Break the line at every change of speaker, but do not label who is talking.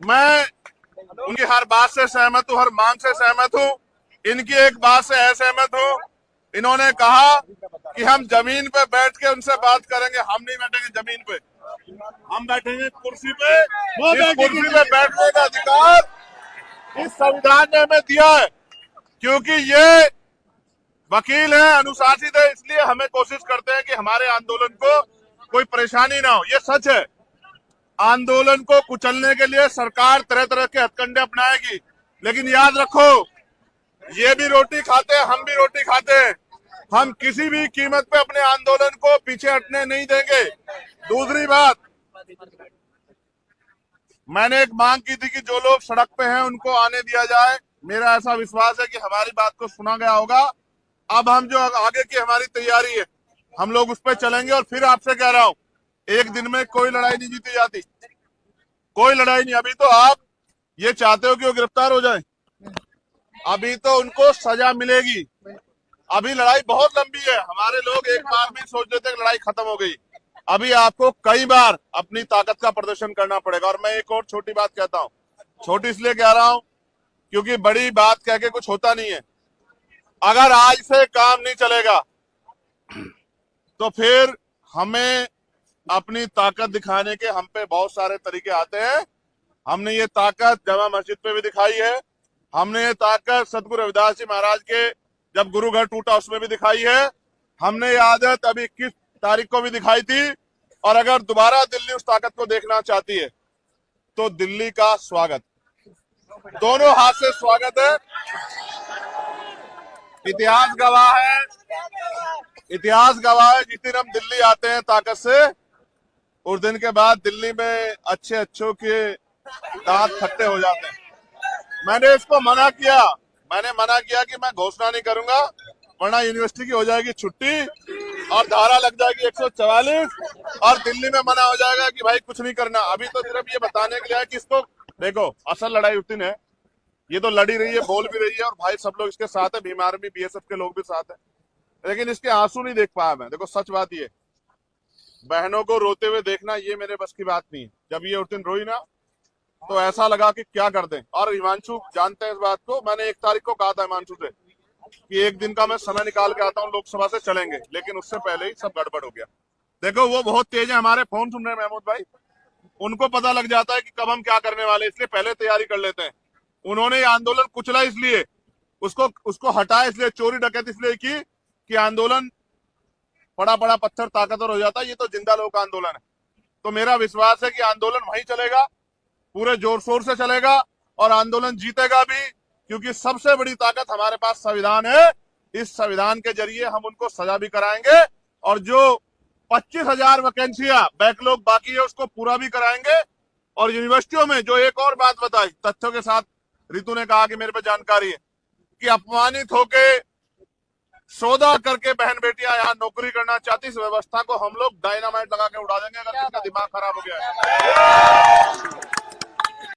मैं उनकी हर बात से सहमत हूँ, हर मांग से सहमत हूँ। इनकी एक बात से असहमत हूँ। इन्होंने कहा कि हम जमीन पे बैठ के उनसे बात करेंगे। हम नहीं बैठेंगे जमीन पे, हम बैठेंगे कुर्सी पे। इस कुर्सी पे बैठने का अधिकार इस संविधान ने हमें दिया है, क्योंकि ये वकील है, अनुशासित है। इसलिए हमें कोशिश करते हैं कि हमारे आंदोलन को कोई परेशानी ना हो। ये सच है, आंदोलन को कुचलने के लिए सरकार तरह तरह के हथकंडे अपनाएगी, लेकिन याद रखो, ये भी रोटी खाते हैं, हम भी रोटी खाते हैं। हम किसी भी कीमत पे अपने आंदोलन को पीछे हटने नहीं देंगे। दूसरी बात, मैंने एक मांग की थी कि जो लोग सड़क पे हैं उनको आने दिया जाए। मेरा ऐसा विश्वास है कि हमारी बात को सुना गया होगा। अब हम जो आगे की हमारी तैयारी है, हम लोग उस पर चलेंगे। और फिर आपसे कह रहा हूं, एक दिन में कोई लड़ाई नहीं जीती जाती, कोई लड़ाई नहीं। अभी तो आप ये चाहते हो कि वो गिरफ्तार हो जाए, अभी तो उनको सजा मिलेगी। अभी लड़ाई बहुत लंबी है। हमारे लोग एक बार में सोच लेते हैं कि लड़ाई खत्म हो गई। अभी आपको कई बार अपनी ताकत का प्रदर्शन करना पड़ेगा। और मैं एक और छोटी बात कहता हूं, छोटी इसलिए कह रहा हूं क्योंकि बड़ी बात कह के कुछ होता नहीं है। अगर आज से काम नहीं चलेगा तो फिर हमें अपनी ताकत दिखाने के हम पे बहुत सारे तरीके आते हैं। हमने ये ताकत जामा मस्जिद पे भी दिखाई है, हमने ये ताकत सतगुरु रविदास जी महाराज के जब गुरु घर टूटा उसमें भी दिखाई है, हमने ये आदत अभी 21 तारीख को भी दिखाई थी। और अगर दोबारा दिल्ली उस ताकत को देखना चाहती है तो दिल्ली का स्वागत, दोनों हाथ से स्वागत है। इतिहास गवाह है, इतिहास गवाह है, जिस दिन हम दिल्ली आते हैं ताकत से, उस दिन के बाद दिल्ली में अच्छे अच्छों के दांत खट्टे हो जाते हैं। मैंने इसको मना किया, मैंने मना किया कि मैं घोषणा नहीं करूंगा, वरना यूनिवर्सिटी की हो जाएगी छुट्टी और धारा लग जाएगी 144 और दिल्ली में मना हो जाएगा कि भाई कुछ नहीं करना। अभी तो सिर्फ ये बताने के लिए है कि इसको देखो, असल लड़ाई उस दिन है। ये तो लड़ी रही है, बोल भी रही है, और भाई सब लोग इसके साथ है, भीम आर्मी बीएसएफ के लोग भी साथ है, लेकिन इसके आंसू नहीं देख पाया मैं। देखो सच बात ये, बहनों को रोते हुए देखना ये मेरे बस की बात नहीं है। जब ये उस दिन रोई ना तो ऐसा लगा कि क्या कर दें। और हिमांशु जानते हैं इस बात को, मैंने 1 तारीख को कहा था हिमांशु से कि एक दिन का मैं समय निकाल के आता हूँ, लोकसभा से चलेंगे, लेकिन उससे पहले ही सब गड़बड़ हो गया। देखो वो बहुत तेज है, हमारे फोन सुन रहे हैं महमूद भाई, उनको पता लग जाता है कि कब हम क्या करने वाले, इसलिए पहले तैयारी कर लेते हैं। उन्होंने ये आंदोलन कुचला इसलिए, उसको हटाया इसलिए, चोरी डकैती इसलिए की कि आंदोलन बड़ा बड़ा पत्थर ताकतवर हो जाता है। ये तो जिंदा लोग का आंदोलन है। तो मेरा विश्वास है कि आंदोलन वहीं चलेगा, पूरे जोर शोर से चलेगा और आंदोलन जीतेगा भी, क्योंकि सबसे बड़ी ताकत हमारे पास संविधान है। इस संविधान के जरिए हम उनको सजा भी कराएंगे और जो 25,000 वैकेंसियां बैकलॉग बाकी है उसको पूरा भी कराएंगे। और यूनिवर्सिटियों में जो एक और बात बताई तथ्यों के साथ, रितु ने कहा कि मेरे पे जानकारी है कि अपमानित होके सौदा करके बहन बेटियां यहाँ नौकरी करना चाहती, इस व्यवस्था को हम लोग डायनामाइट लगा के उड़ा देंगे अगर किसका दिमाग खराब हो गया है।